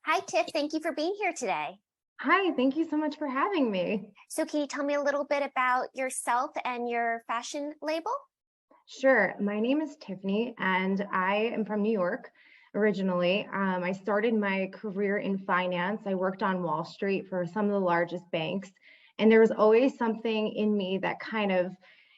Hi, Tiff. Thank you for being here today. Hi, thank you so much for having me. So, can you tell me a little bit about yourself and your fashion label? Sure. My name is Tiffany, and I am from New York originally. I started my career in finance. I worked on Wall Street for some of the largest banks, and there was always something in me that kind of,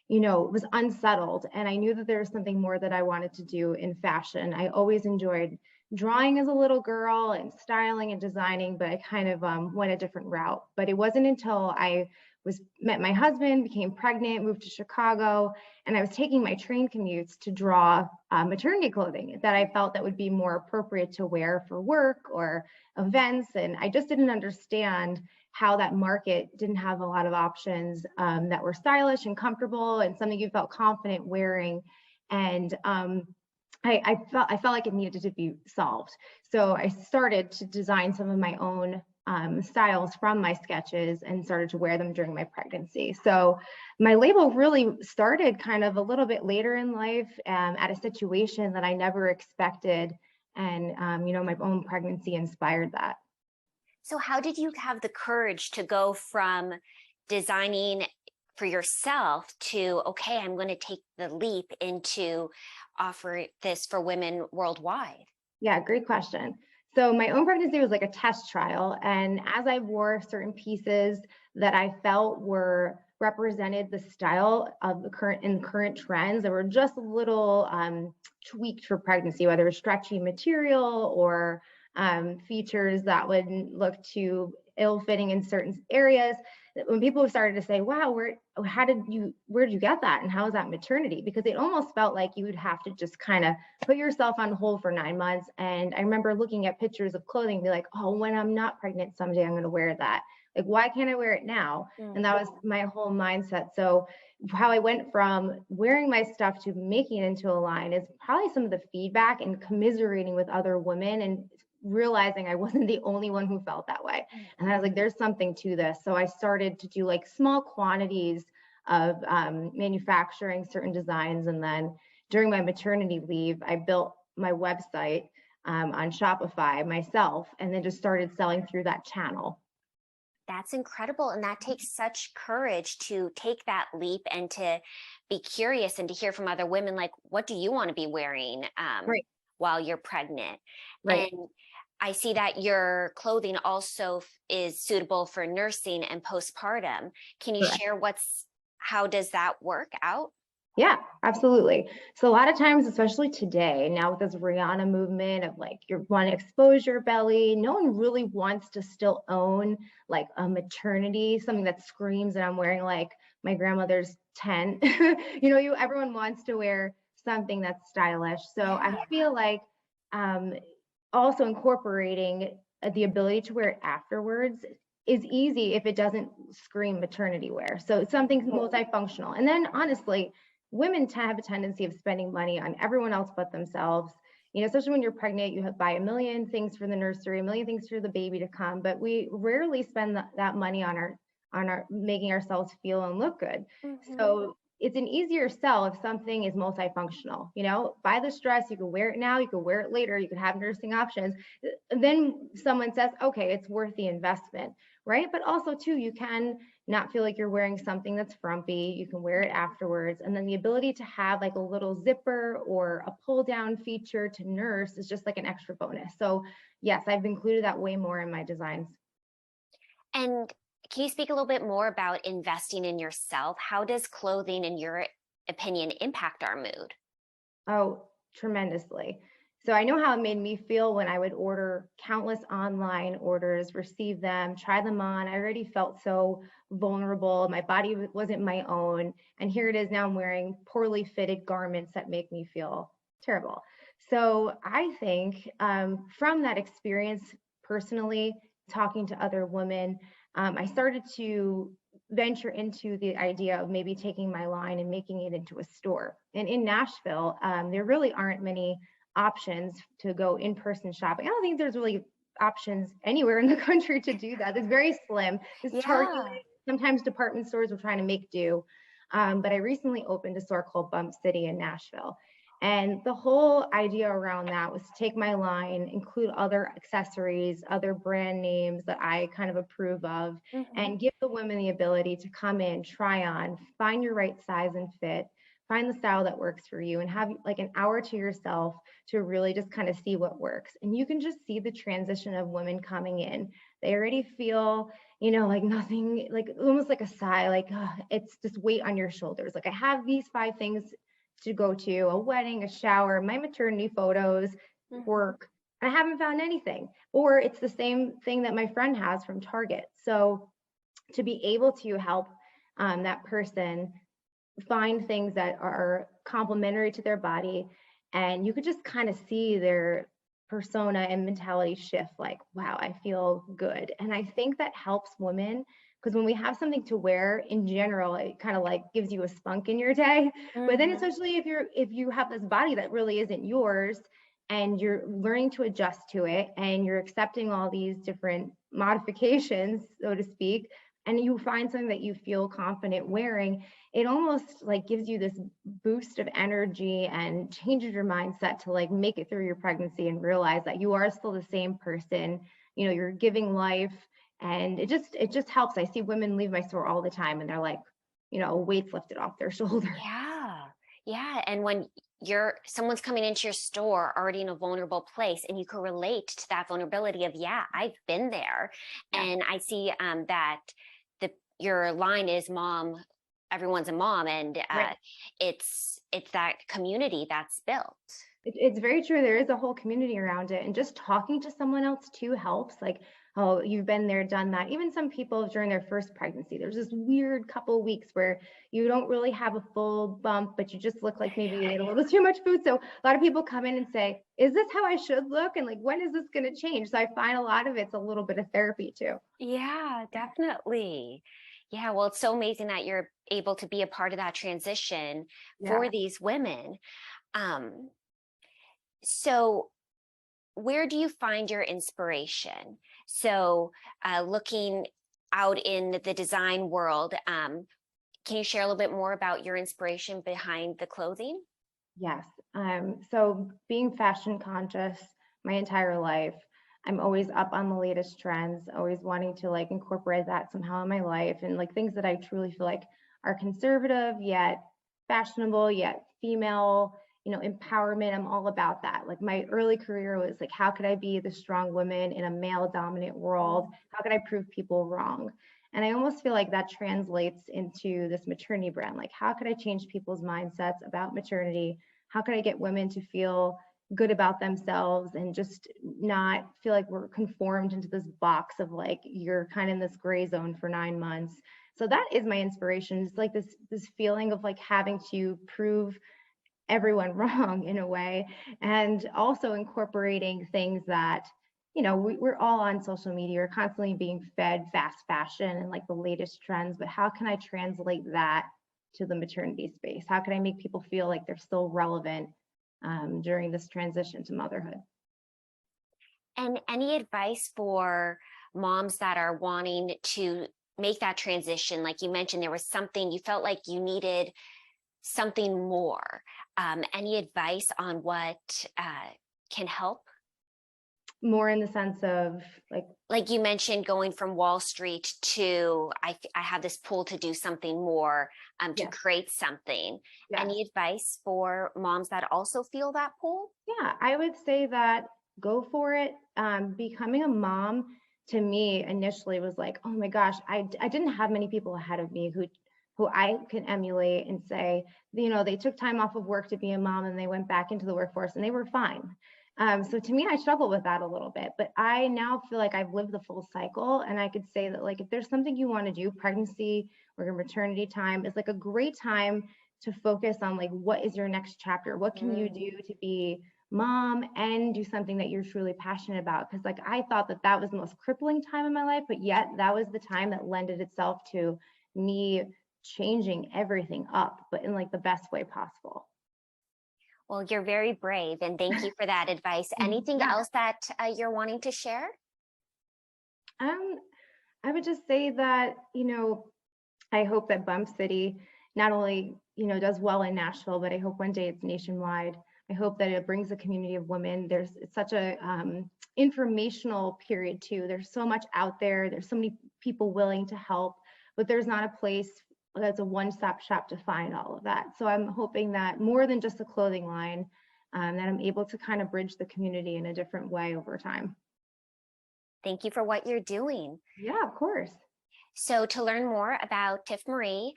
was unsettled. And I knew that there was something more that I wanted to do in fashion. I always enjoyed drawing as a little girl and styling and designing, but I kind of went a different route. But it wasn't until I was met my husband, became pregnant, moved to Chicago, and I was taking my train commutes to draw maternity clothing that I felt that would be more appropriate to wear for work or events. And I just didn't understand how that market didn't have a lot of options that were stylish and comfortable and something you felt confident wearing. And I felt like it needed to be solved. So I started to design some of my own styles from my sketches and started to wear them during my pregnancy. So my label really started kind of a little bit later in life at a situation that I never expected. And, my own pregnancy inspired that. So, how did you have the courage to go from designing for yourself to, okay, I'm going to take the leap into offer this for women worldwide? Yeah, great question. So my own pregnancy was like a test trial. And as I wore certain pieces that I felt were represented the style of the current trends that were just a little tweaked for pregnancy, whether it was stretchy material or features that wouldn't look too ill-fitting in certain areas. When people started to say, wow, where did you get that? And how is that maternity? Because it almost felt like you would have to just kind of put yourself on hold for 9 months. And I remember looking at pictures of clothing and be like, oh, when I'm not pregnant someday, I'm going to wear that. Like, why can't I wear it now? And that was my whole mindset. So how I went from wearing my stuff to making it into a line is probably some of the feedback and commiserating with other women and realizing I wasn't the only one who felt that way. And I was like, there's something to this. So I started to do like small quantities of manufacturing certain designs. And then during my maternity leave, I built my website on Shopify myself and then just started selling through that channel. That's incredible. And that takes such courage to take that leap and to be curious and to hear from other women, like, what do you want to be wearing Right. while you're pregnant? Right. And I see that your clothing also is suitable for nursing and postpartum. Can you Correct. share how does that work out? Yeah, absolutely. So a lot of times, especially today, now with this Rihanna movement of like you want to expose your belly, no one really wants to still own like a maternity, something that screams that I'm wearing like my grandmother's tent. Everyone wants to wear something that's stylish. So I Yeah. feel like um, also incorporating the ability to wear it afterwards is easy if it doesn't scream maternity wear. So something's multifunctional. And then honestly, women have a tendency of spending money on everyone else but themselves. Especially when you're pregnant, you buy a million things for the nursery, a million things for the baby to come, but we rarely spend that money on our making ourselves feel and look good. So it's an easier sell if something is multifunctional. Buy this dress, you can wear it now, you can wear it later, you can have nursing options. Then someone says, okay, it's worth the investment, right? But also too, you can not feel like you're wearing something that's frumpy. You can wear it afterwards. And then the ability to have like a little zipper or a pull down feature to nurse is just like an extra bonus. So yes, I've included that way more in my designs. And can you speak a little bit more about investing in yourself? How does clothing, in your opinion, impact our mood? Oh, tremendously. So I know how it made me feel when I would order countless online orders, receive them, try them on. I already felt so vulnerable. My body wasn't my own. And here it is now I'm wearing poorly fitted garments that make me feel terrible. So I think from that experience personally, talking to other women, I started to venture into the idea of maybe taking my line and making it into a store. And in Nashville, there really aren't many options to go in-person shopping. I don't think there's really options anywhere in the country to do that. It's very slim. It's Target. Yeah. Sometimes department stores are trying to make do. But I recently opened a store called Bump City in Nashville. And the whole idea around that was to take my line, include other accessories, other brand names that I kind of approve of, Mhm. and give the women the ability to come in, try on, find your right size and fit, find the style that works for you, and have like an hour to yourself to really just kind of see what works. And you can just see the transition of women coming in. They already feel, like nothing, like almost like a sigh, like it's just weight on your shoulders. Like I have these 5 things to go to: a wedding, a shower, my maternity photos, Mhm. work. And I haven't found anything. Or it's the same thing that my friend has from Target. So to be able to help that person find things that are complementary to their body, and you could just kind of see their persona and mentality shift, like, wow, I feel good. And I think that helps women, because when we have something to wear in general, it kind of like gives you a spunk in your day. But then Mhm. especially if you have this body that really isn't yours, and you're learning to adjust to it, and you're accepting all these different modifications, so to speak, and you find something that you feel confident wearing, it almost like gives you this boost of energy and changes your mindset to like make it through your pregnancy and realize that you are still the same person. You're giving life, and it just helps. I see women leave my store all the time and they're like, weights lifted off their shoulders. Yeah. Yeah. And when someone's coming into your store already in a vulnerable place and you can relate to that vulnerability of, yeah, I've been there. Yeah. And I see that your line is mom, everyone's a mom, and Right. it's that community that's built. It's very true. There is a whole community around it. And just talking to someone else too helps. Like, oh, you've been there, done that. Even some people during their first pregnancy, there's this weird couple of weeks where you don't really have a full bump, but you just look like maybe you ate a little too much food. So a lot of people come in and say, is this how I should look? And like, when is this going to change? So I find a lot of it's a little bit of therapy too. Yeah, definitely. Yeah, well, it's so amazing that you're able to be a part of that transition for Yeah. these women. Um, so where do you find your inspiration? So, looking out in the design world, can you share a little bit more about your inspiration behind the clothing? Yes. So being fashion conscious my entire life, I'm always up on the latest trends, always wanting to like incorporate that somehow in my life, and like things that I truly feel like are conservative yet fashionable yet female, empowerment. I'm all about that. Like my early career was like, how could I be the strong woman in a male dominant world? How could I prove people wrong? And I almost feel like that translates into this maternity brand. Like, how could I change people's mindsets about maternity? How can I get women to feel good about themselves and just not feel like we're conformed into this box of like you're kind of in this gray zone for 9 months? So that is my inspiration. It's like this feeling of like having to prove everyone wrong in a way, and also incorporating things that we're all on social media, we're constantly being fed fast fashion and like the latest trends, but how can I translate that to the maternity space? How can I make people feel like they're still relevant during this transition to motherhood? And any advice for moms that are wanting to make that transition? Like you mentioned, there was something you felt like you needed something more. Any advice on what can help? More in the sense of Like you mentioned, going from Wall Street to I have this pull to do something more, to yes, create something. yes. Any advice for moms that also feel that pull? Yeah, I would say that go for it. Becoming a mom to me initially was like, oh my gosh, I didn't have many people ahead of me who I can emulate and say, they took time off of work to be a mom and they went back into the workforce and they were fine. So to me, I struggle with that a little bit, but I now feel like I've lived the full cycle, and I could say that like if there's something you want to do, pregnancy or maternity time is like a great time to focus on like what is your next chapter? What can you Mm. do to be mom and do something that you're truly passionate about? Because like I thought that that was the most crippling time in my life, but yet that was the time that lended itself to me changing everything up, but in like the best way possible. Well, you're very brave, and thank you for that advice. Anything Yeah. else that you're wanting to share? um I would just say that I hope that Bump City not only does well in Nashville, but I hope one day it's nationwide. I hope that it brings a community of women. It's such a informational period too. There's so much out there. There's so many people willing to help, but there's not a place that's a one-stop shop to find all of that. So I'm hoping that more than just a clothing line, that I'm able to kind of bridge the community in a different way over time. Thank you for what you're doing. Yeah, of course. So to learn more about Tiff Marie,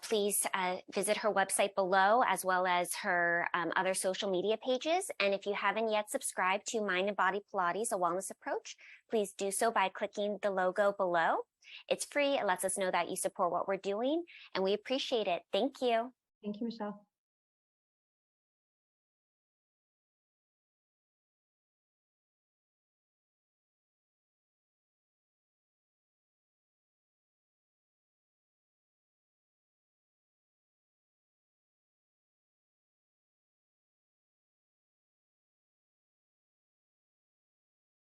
please visit her website below, as well as her other social media pages. And if you haven't yet subscribed to Mind and Body Pilates, a wellness approach, please do so by clicking the logo below. It's free. It lets us know that you support what we're doing, and we appreciate it. Thank you. Thank you, Michelle.